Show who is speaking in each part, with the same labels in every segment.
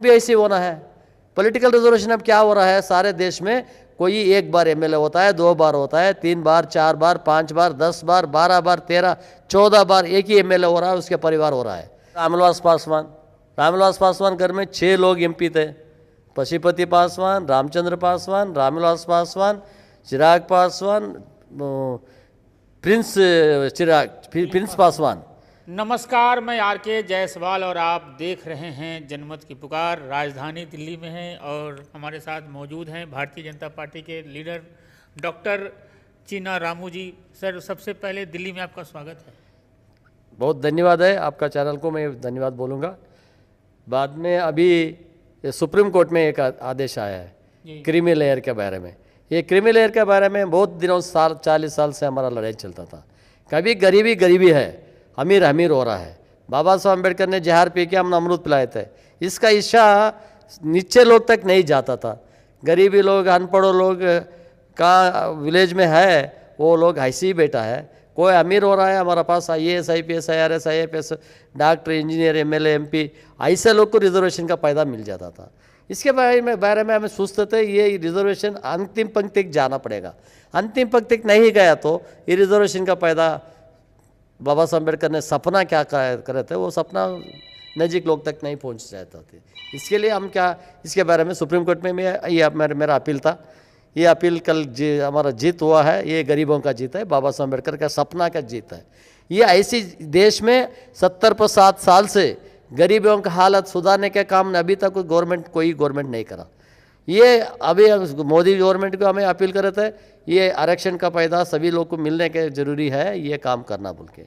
Speaker 1: भी ऐसे होना है। पॉलिटिकल रिजर्वेशन अब क्या हो रहा है, सारे देश में कोई एक बार एमएलए होता है, 2 बार होता है, 3 बार, 4 बार, 5 बार, 10 बार, 12 बार, 13, 14 बार एक ही एमएलए हो रहा है, उसके परिवार हो रहा है। रामविलास पासवान घर में 6 लोग एमपी थे। पशुपति पासवान, रामचंद्र पासवान, रामविलास पासवान, चिराग पासवान, प्रिंस पासवान।
Speaker 2: नमस्कार, मैं आर.के. जायसवाल और आप देख रहे हैं जनमत की पुकार। राजधानी दिल्ली में हैं और हमारे साथ मौजूद हैं भारतीय जनता पार्टी के लीडर डॉक्टर चीना रामू जी। सर, सबसे पहले दिल्ली में आपका स्वागत है।
Speaker 1: बहुत धन्यवाद है, आपका चैनल को मैं धन्यवाद बोलूँगा। बाद में अभी सुप्रीम कोर्ट में एक आदेश आया है क्रीमी लेयर के बारे में। ये क्रीमी लेयर के बारे में बहुत दिनों 40 साल से हमारा लड़ाई चलता था। कभी गरीबी है, अमीर हो रहा है। बाबा साहब अम्बेडकर ने जहर पी के हम अमरूद पिलाए थे। इसका इच्छा नीचे लोग तक नहीं जाता था। गरीबी लोग, अनपढ़ लोग का विलेज में है, वो लोग ऐसे ही बैठा है। कोई अमीर हो रहा है, हमारा पास IAS, IPS, IRS, IFS, doctor, engineer, MLA, MP, ऐसे लोग को रिजर्वेशन का फायदा मिल जाता था। इसके बारे में हमें सोचते थे ये रिजर्वेशन अंतिम पंक्ति तक जाना पड़ेगा। अंतिम पंक्ति तक नहीं गया तो ये रिजर्वेशन का फायदा बाबा साहब अम्बेडकर ने सपना क्या करे थे, वो सपना नज़दीक लोग तक नहीं पहुंच जाता थे। इसके लिए हम क्या, इसके बारे में सुप्रीम कोर्ट में ये मेरा अपील था। ये अपील कल हमारा जीत हुआ है। ये गरीबों का जीत है, बाबा साहब अम्बेडकर का सपना का जीत है। ये ऐसी देश में 70 साल से गरीबों का हालत सुधारने के काम अभी तक कोई गवर्नमेंट नहीं करा। ये अभी मोदी गवर्नमेंट को हमें अपील करे थे, ये आरक्षण का फायदा सभी लोग को मिलने के जरूरी है, ये काम करना बोल के।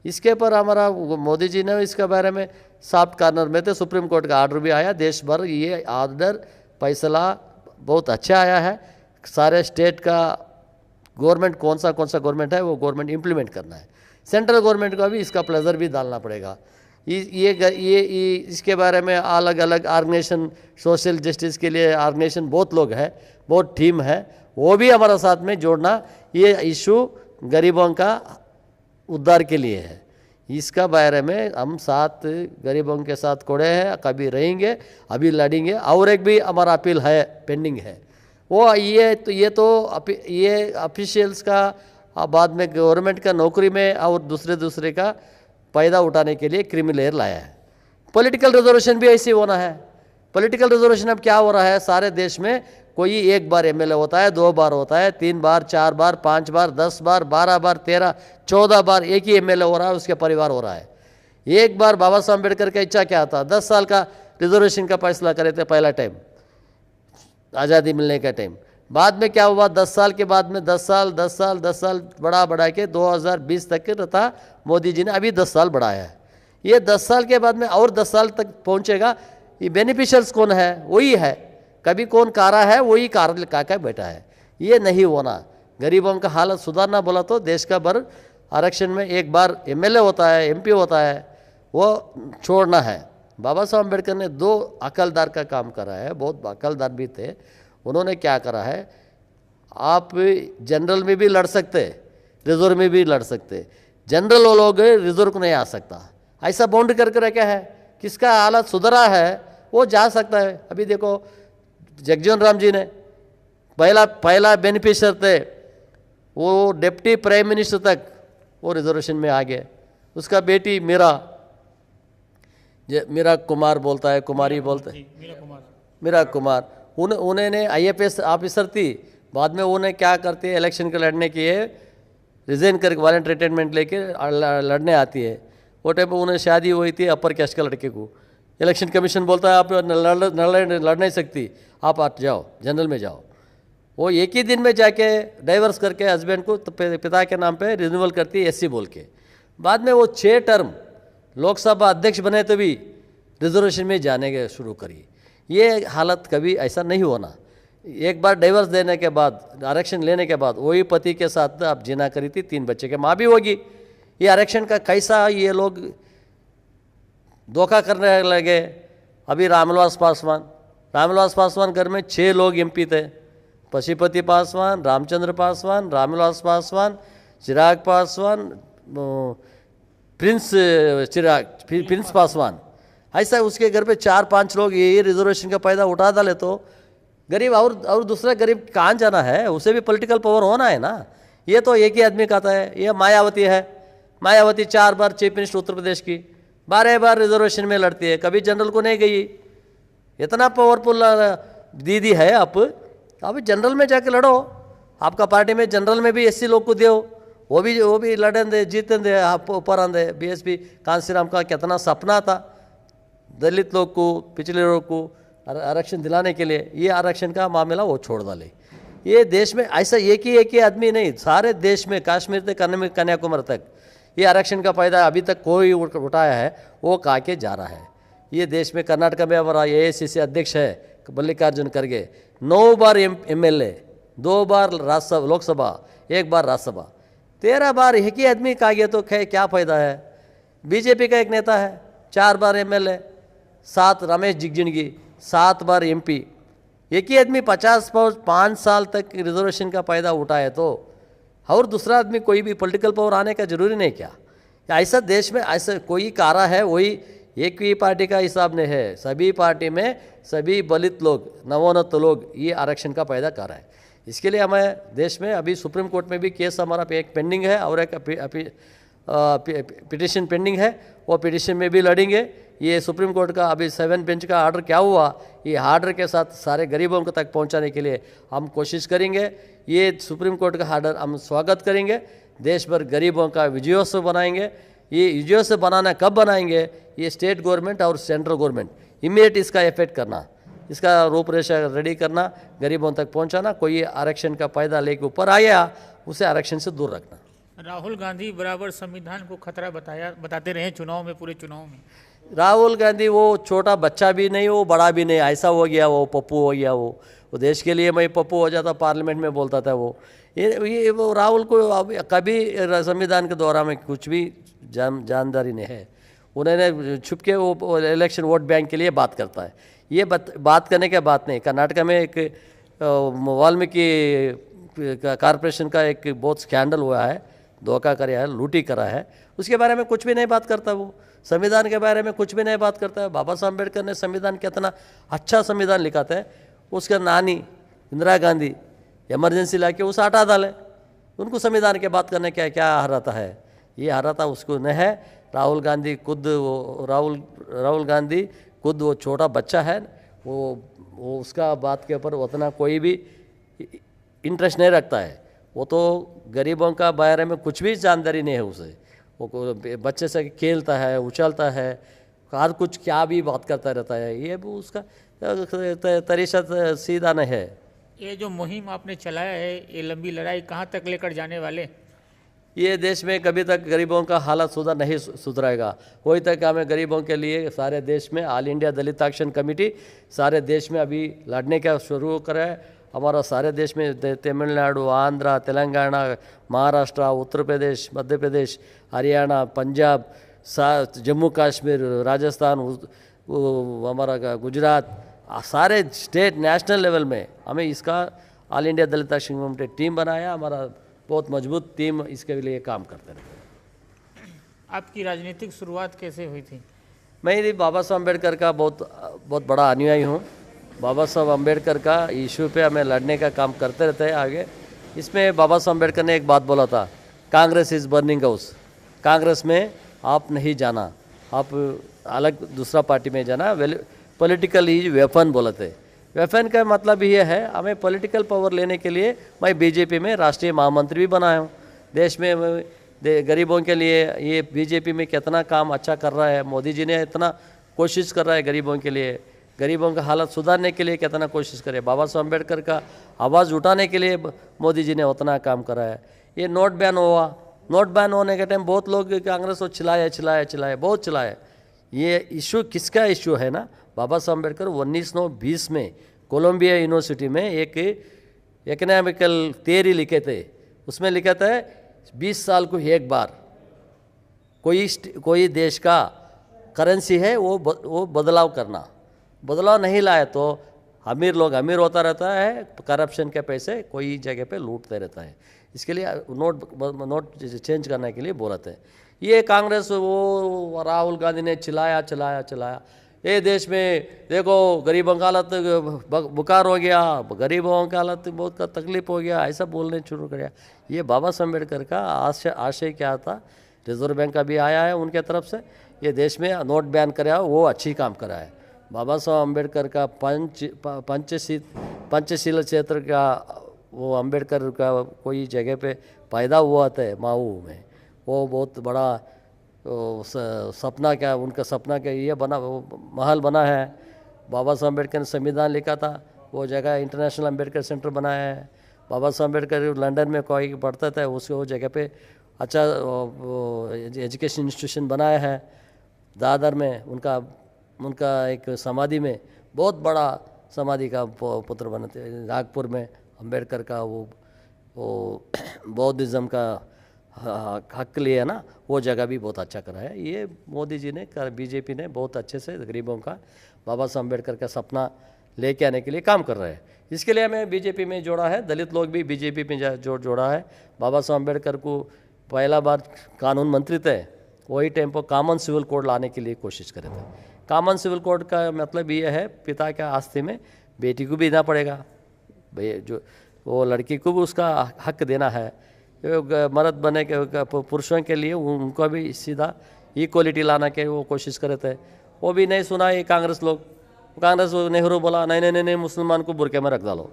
Speaker 1: इसके पर हमारा मोदी जी ने इसके बारे में सॉफ्ट कॉर्नर में थे, सुप्रीम कोर्ट का ऑर्डर भी आया। देश भर ये ऑर्डर फैसला बहुत अच्छा आया है। सारे स्टेट का गवर्नमेंट कौन सा गवर्नमेंट है वो गवर्नमेंट इम्प्लीमेंट करना है। सेंट्रल गवर्नमेंट को भी इसका प्लेजर भी डालना पड़ेगा। ये इसके बारे में अलग अलग ऑर्गेनाइजेशन, सोशल जस्टिस के लिए ऑर्गेनाइजेशन बहुत लोग हैं, बहुत टीम है, वो भी हमारा साथ में जोड़ना। ये इशू गरीबों का उद्धार के लिए है। इसका बारे में हम साथ गरीबों के साथ खड़े हैं, कभी रहेंगे, अभी लड़ेंगे। और एक भी हमारा अपील है, पेंडिंग है, वो ये ऑफिशियल्स का बाद में गवर्नमेंट का नौकरी में और दूसरे का फायदा उठाने के लिए क्रीमी लेयर लाया है। पॉलिटिकल रिजर्वेशन भी ऐसे होना है। पॉलिटिकल रिजर्वेशन अब क्या हो रहा है, सारे देश में कोई एक बार एमएलए होता है, 2 बार होता है, 3 बार, 4 बार, 5 बार, 10 बार, 12 बार, 13, 14 बार एक ही एमएलए हो रहा है, उसके परिवार हो रहा है। एक बार बाबा साहब अम्बेडकर का इच्छा क्या था, 10 साल का रिजर्वेशन का फैसला करे थे पहला टाइम, आज़ादी मिलने का टाइम। बाद में क्या हुआ, 10 साल के बाद में 10 साल बढ़ा के 2020 तक था। मोदी जी ने अभी 10 साल बढ़ाया है। ये 10 साल के बाद में और 10 साल तक पहुंचेगा। ये बेनिफिशियल्स कौन है, वही है। कभी कौन कारा है, वही कार का बैठा है। ये नहीं होना। गरीबों का हालत सुधारना बोला तो देश का भर आरक्षण में एक बार MLA होता है, MP होता है, वो छोड़ना है। बाबा साहब अम्बेडकर ने 2 अकलदार का काम करा है, बहुत अकलदार भी थे। उन्होंने क्या करा है, आप जनरल में भी लड़ सकते, रिजर्व में भी लड़ सकते। जनरल वो लोग रिजर्व को नहीं आ सकता, ऐसा बाउंड करके रखा है। किसका हालत सुधरा है वो जा सकता है। अभी देखो जगजीवन राम जी ने पहला बेनिफिशियर थे, वो डिप्टी प्राइम मिनिस्टर तक वो रिजर्वेशन में आ गए। उसका बेटी मीरा कुमार बोलता है, कुमारी बोलता है, मीरा कुमार, उन्होंने IAS ऑफिसर थी। बाद में उन्हें क्या करती है, इलेक्शन के लड़ने के लिए रिजाइन करके वॉलंटरी रिटायरमेंट लेके लड़ने आती है। वो टाइम पर उन्हें शादी हुई थी अपर कैस्ट का लड़के को। इलेक्शन कमीशन बोलता है आप लड़ नहीं सकती, आप हट जाओ, जनरल में जाओ। वो एक ही दिन में जाके डाइवर्स करके हस्बैंड को पिता के नाम पे रिन्यूअल करती है SC बोल के। बाद में वो 6 टर्म लोकसभा अध्यक्ष बने तो भी रिजर्वेशन में जाने के शुरू करी। ये हालत कभी ऐसा नहीं होना। एक बार डाइवर्स देने के बाद, आरक्षण लेने के बाद वही पति के साथ आप जीना करी थी, 3 बच्चे के माँ भी होगी। ये आरक्षण का कैसा ये लोग धोखा करने लगे। अभी रामविलास पासवान घर में 6 लोग MP थे। पशुपति पासवान, रामचंद्र पासवान, रामविलास पासवान, चिराग पासवान, प्रिंस पासवान, ऐसा उसके घर पे 4-5 लोग ये रिजर्वेशन का फायदा उठा डाले तो गरीब और दूसरा गरीब कहाँ जाना है, उसे भी पॉलिटिकल पावर होना है ना। ये तो एक ही आदमी कहता है। ये मायावती है, मायावती 4 बार चीफ मिनिस्टर उत्तर प्रदेश की, 12 बार रिजर्वेशन में लड़ती है, कभी जनरल को नहीं गई। इतना पावरफुल दीदी है आप, अभी जनरल में जाके लड़ो। आपका पार्टी में जनरल में भी एससी लोग को दो, वो भी लड़ें दे, जीतें दे, आप ऊपर आंदे। बीएसपी कांसीराम का कितना सपना था दलित लोग को, पिछले लोग को आरक्षण दिलाने के लिए। ये आरक्षण का मामला वो छोड़ डाले। ये देश में ऐसा एक ही आदमी नहीं, सारे देश में कश्मीर से कन्याकुमारी तक ये आरक्षण का फायदा अभी तक कोई उठाया है, वो खा के जा रहा है। ये देश में कर्नाटक में हमारा AICC अध्यक्ष है मल्लिकार्जुन खड़गे, 9 बार MLA, 2 बार राज्यसभा लोकसभा, 1 बार राज्यसभा, 13 बार एक ही आदमी खा गया तो क्या फायदा है। बीजेपी का एक नेता है 4 बार MLA, 7 रमेश जिगजिणगी, 7 बार MP। एक ही आदमी 5 साल तक रिजर्वेशन का फायदा उठाए तो और दूसरा आदमी कोई भी पॉलिटिकल पावर आने का जरूरी नहीं क्या। ऐसा देश में ऐसा कोई कारा है, वही एक ही पार्टी का हिसाब नहीं है। सभी पार्टी में सभी दलित लोग, नवोन्नत लोग ये आरक्षण का फायदा कर रहा है। इसके लिए हमें देश में अभी सुप्रीम कोर्ट में भी केस हमारा एक पेंडिंग है और एक पिटिशन पेंडिंग है। वो पिटिशन में भी लड़ेंगे। ये सुप्रीम कोर्ट का अभी 7 बेंच का ऑर्डर क्या हुआ, ये ऑर्डर के साथ सारे गरीबों को तक पहुंचाने के लिए हम कोशिश करेंगे। ये सुप्रीम कोर्ट का ऑर्डर हम स्वागत करेंगे। देश भर गरीबों का विजयोत्सव बनाएंगे। ये विजयोत्सव बनाना कब बनाएंगे, ये स्टेट गवर्नमेंट और सेंट्रल गवर्नमेंट इमीडिएट इसका इफेक्ट करना, इसका रूपरेखा रेडी करना, गरीबों तक पहुंचाना। कोई आरक्षण का फायदा लेके ऊपर आया उसे आरक्षण से दूर रखना।
Speaker 2: राहुल गांधी बराबर संविधान को खतरा बताते रहे चुनाव में, पूरे चुनाव में।
Speaker 1: राहुल गांधी वो छोटा बच्चा भी नहीं, वो बड़ा भी नहीं, ऐसा हो गया, वो पप्पू हो गया। वो देश के लिए मैं पप्पू हो जाता, पार्लियामेंट में बोलता था वो। वो राहुल को कभी संविधान के दौरान में कुछ भी जानकारी नहीं है। उन्होंने छुप के वो इलेक्शन वोट बैंक के लिए बात करता है। ये बात करने के बात नहीं। कर्नाटक में एक वाल्मीकि कॉरपोरेशन का एक बहुत स्कैंडल हुआ है, धोखा कराया है, लूटी करा है, उसके बारे में कुछ भी नहीं बात करता। वो संविधान के बारे में कुछ भी नहीं बात करता है। बाबा साहब अम्बेडकर ने संविधान कितना अच्छा संविधान लिखा था। उसका नानी इंदिरा गांधी इमरजेंसी ला के उसे हटा डाले। उनको संविधान के बात करने क्या हराता है, ये हराता उसको नहीं है। राहुल गांधी खुद वो छोटा बच्चा है, वो उसका बात के ऊपर उतना कोई भी इंटरेस्ट नहीं रखता है। वो तो गरीबों का बारे में कुछ भी जानकारी नहीं है उसे। वो बच्चे से खेलता है, उछलता है, हर कुछ क्या भी बात करता रहता है। ये भी उसका तरीका सीधा नहीं है।
Speaker 2: ये जो मुहिम आपने चलाया है, ये लंबी लड़ाई कहाँ तक लेकर जाने वाले?
Speaker 1: ये देश में कभी तक गरीबों का हालत सुधरेगा। वही तक हमें गरीबों के लिए सारे देश में ऑल इंडिया दलित एक्शन कमेटी सारे देश में अभी लड़ने का शुरू करा है। हमारा सारे देश में तमिलनाडु, आंध्रा, तेलंगाना, महाराष्ट्र, उत्तर प्रदेश, मध्य प्रदेश, हरियाणा, पंजाब, जम्मू कश्मीर, राजस्थान, हमारा गुजरात, सारे स्टेट नेशनल लेवल में हमें इसका ऑल इंडिया दलित एक्शन कमेटी टीम बनाया। हमारा बहुत मजबूत टीम इसके लिए काम करते रहे।
Speaker 2: आपकी राजनीतिक शुरुआत कैसे हुई थी?
Speaker 1: मैं बाबा साहब अम्बेडकर का बहुत बड़ा अनुयायी हूँ। बाबा साहब अम्बेडकर का इशू पे हमें लड़ने का काम करते रहते हैं आगे। इसमें बाबा साहब अम्बेडकर ने एक बात बोला था, Congress is burning house. Congress में आप नहीं जाना, आप अलग दूसरा पार्टी में जाना। पॉलिटिकल इज वेपन बोले थे। वेपन का मतलब ये है, हमें पॉलिटिकल पावर लेने के लिए मैं बीजेपी में राष्ट्रीय महामंत्री भी बनाया हूँ। देश में गरीबों के लिए ये बीजेपी में कितना काम अच्छा कर रहा है। मोदी जी ने इतना कोशिश कर रहा है गरीबों के लिए, गरीबों का हालत सुधारने के लिए कितना कोशिश करे। बाबा साहब अम्बेडकर का आवाज़ उठाने के लिए मोदी जी ने उतना काम करा है। ये नोट बैन हुआ, नोट बैन होने के टाइम बहुत लोग कांग्रेस को चिल्लाए, बहुत चिल्लाए। ये इशू किसका इशू है ना, बाबा साहब अम्बेडकर 1920 में कोलंबिया यूनिवर्सिटी में एक इकोनॉमिकल थियरी लिखे थे। उसमें लिखा था 20 साल को एक बार कोई देश का करेंसी है वो बदलाव करना। बदलाव नहीं लाए तो अमीर लोग अमीर होता रहता है, करप्शन के पैसे कोई जगह पे लूटते रहता है। इसके लिए नोट चेंज करने के लिए बोला थे। ये कांग्रेस वो राहुल गांधी ने चिल्लाया, ये देश में देखो गरीबों का हालत बुखार हो गया, गरीबों का हालत बहुत का तकलीफ हो गया, ऐसा बोलने शुरू कर दिया। ये बाबा साहब अम्बेडकर का आशय क्या था? रिजर्व बैंक का भी आया है उनके तरफ से, ये देश में नोट बैन कराया, वो अच्छी काम करा है। बाबा साहब अम्बेडकर का पंचशील क्षेत्र का वो अम्बेडकर का कोई जगह पे पैदा हुआ था माऊ में, वो बहुत बड़ा सपना क्या उनका सपना क्या ये बना, वो महल बना है। बाबा साहब अम्बेडकर ने संविधान लिखा था, वो जगह इंटरनेशनल अम्बेडकर सेंटर बनाया है। बाबा साहब अम्बेडकर लंदन में कोई पढ़ता था, उसको वो जगह पे अच्छा एजुकेशन इंस्टीट्यूशन बनाया है। दादर में उनका एक समाधि में बहुत बड़ा समाधि का पुत्र बनते। नागपुर में अम्बेडकर का वो बौद्धिज़्म का हक लिया ना, वो जगह भी बहुत अच्छा करा है। ये मोदी जी ने बीजेपी ने बहुत अच्छे से गरीबों का बाबा साहब अम्बेडकर का सपना लेके आने के लिए काम कर रहे हैं। इसके लिए हमें बीजेपी में जोड़ा है, दलित लोग भी बीजेपी में जोड़ा है। बाबा साहब अम्बेडकर को पहला बार कानून मंत्री थे, वही टाइम पर कॉमन सिविल कोड लाने के लिए कोशिश करे थे। कॉमन सिविल कोड का मतलब ये है, पिता के आस्ती में बेटी को भी देना पड़ेगा, भाई जो वो लड़की को भी उसका हक देना है। मर्द बने के पुरुषों के लिए उनको भी सीधा इक्वलिटी लाना के वो कोशिश करे थे, वो भी नहीं सुना ये कांग्रेस लोग। कांग्रेस नेहरू बोला नहीं नहीं नहीं, मुसलमान को बुरके में रख डालो।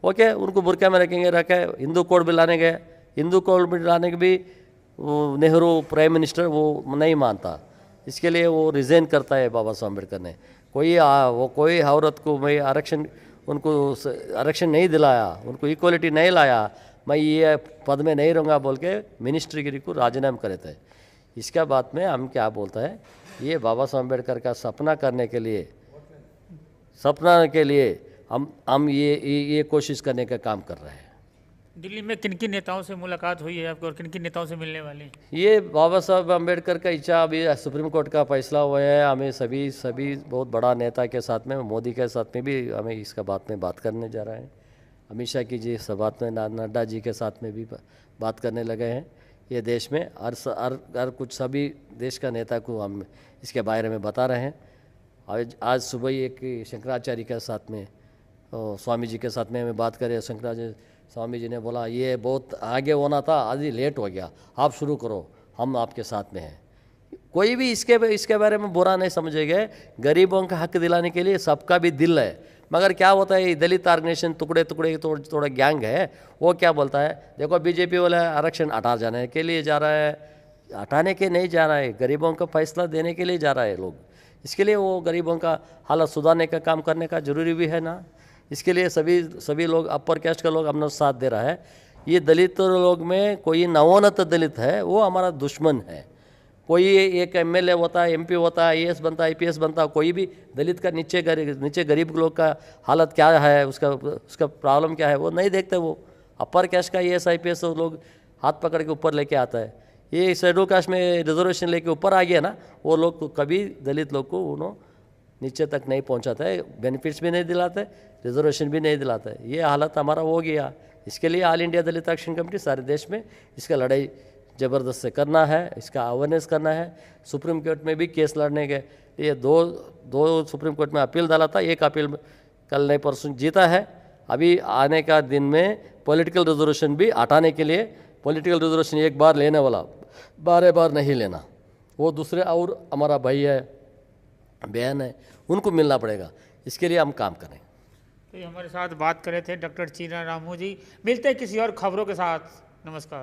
Speaker 1: ओके, उनको बुरके में रखेंगे, रखे। हिंदू कोड भी लाने गए, हिंदू कोड भी लाने के भी नेहरू प्राइम मिनिस्टर वो नहीं मानता, इसके लिए वो रिज़ाइन करता है बाबा साहब अम्बेडकर ने। कोई औरत को मैं उनको आरक्षण नहीं दिलाया, उनको इक्वलिटी नहीं लाया, मैं ये पद में नहीं रहूँगा बोल के मिनिस्ट्रीगिरी को राजीनामा करे थे। इसके बाद में हम क्या बोलता है, ये बाबा साहब अम्बेडकर का सपना के लिए हम ये कोशिश करने का काम कर रहे हैं।
Speaker 2: दिल्ली में किन किन नेताओं से मुलाकात हुई है आपको और किन किन नेताओं से मिलने वाले हैं?
Speaker 1: ये बाबा साहब अम्बेडकर का इच्छा अभी सुप्रीम कोर्ट का फैसला हुआ है, हमें सभी बहुत बड़ा नेता के साथ में, मोदी के साथ में भी हमें इसका बात करने जा रहे हैं। अमित शाह की जी सब बात में, नड्डा जी के साथ में भी बात करने लगे हैं। ये देश में हर कुछ सभी देश का नेता को हम इसके बारे में बता रहे हैं। आज सुबह ही एक शंकराचार्य के साथ में, स्वामी जी के साथ में हमें बात करें। शंकराचार्य स्वामी जी ने बोला ये बहुत आगे होना था, आज ही लेट हो गया, आप शुरू करो, हम आपके साथ में हैं। कोई भी इसके बारे में बुरा नहीं समझेंगे। गरीबों का हक दिलाने के लिए सबका भी दिल है, मगर क्या होता है, दलित ऑर्गेनाइजेशन टुकड़े थोड़ा गैंग है, वो क्या बोलता है, देखो बीजेपी वाला आरक्षण हटा जाने के लिए जा रहा है, हटाने के नहीं जा रहा है, गरीबों का फैसला देने के लिए जा रहा है लोग। इसके लिए वो गरीबों का हालत सुधारने का काम करने का जरूरी भी है ना। इसके लिए सभी लोग, अपर कास्ट का लोग अपना साथ दे रहा है। ये दलित लोग में कोई नवोन्नत दलित है, वो हमारा दुश्मन है। कोई एक एमएलए होता है, एमपी होता है, आईएएस बनता है, आईपीएस बनता है, कोई भी दलित का नीचे गरीब लोग का हालत क्या है, उसका प्रॉब्लम क्या है, वो नहीं देखते। वो अपर कास्ट का आईएएस आईपीएस लोग हाथ पकड़ के ऊपर लेके आता है। ये शेड्यूल कास्ट में रिजर्वेशन लेके ऊपर आ गया ना, वो लोग कभी दलित लोग को उन्होंने नीचे तक नहीं पहुंचाता है, बेनिफिट्स भी नहीं दिलाते, रिजर्वेशन भी नहीं दिलाता है। ये हालत हमारा हो गया। इसके लिए ऑल इंडिया दलित एक्शन कमेटी सारे देश में इसका लड़ाई ज़बरदस्त से करना है, इसका अवेयरनेस करना है। सुप्रीम कोर्ट में भी केस लड़ने के ये दो सुप्रीम कोर्ट में अपील डाला था, एक अपील कल नहीं परसों जीता है। अभी आने का दिन में पॉलिटिकल रिजर्वेशन भी हटाने के लिए, पॉलिटिकल रिजर्वेशन एक बार लेने वाला बार नहीं लेना, वो दूसरे और हमारा भाई है, बहन है, उनको मिलना पड़ेगा। इसके लिए हम काम करें।
Speaker 2: तो हमारे साथ बात कर रहे थे डॉक्टर चीना रामू जी। मिलते हैं किसी और खबरों के साथ। नमस्कार।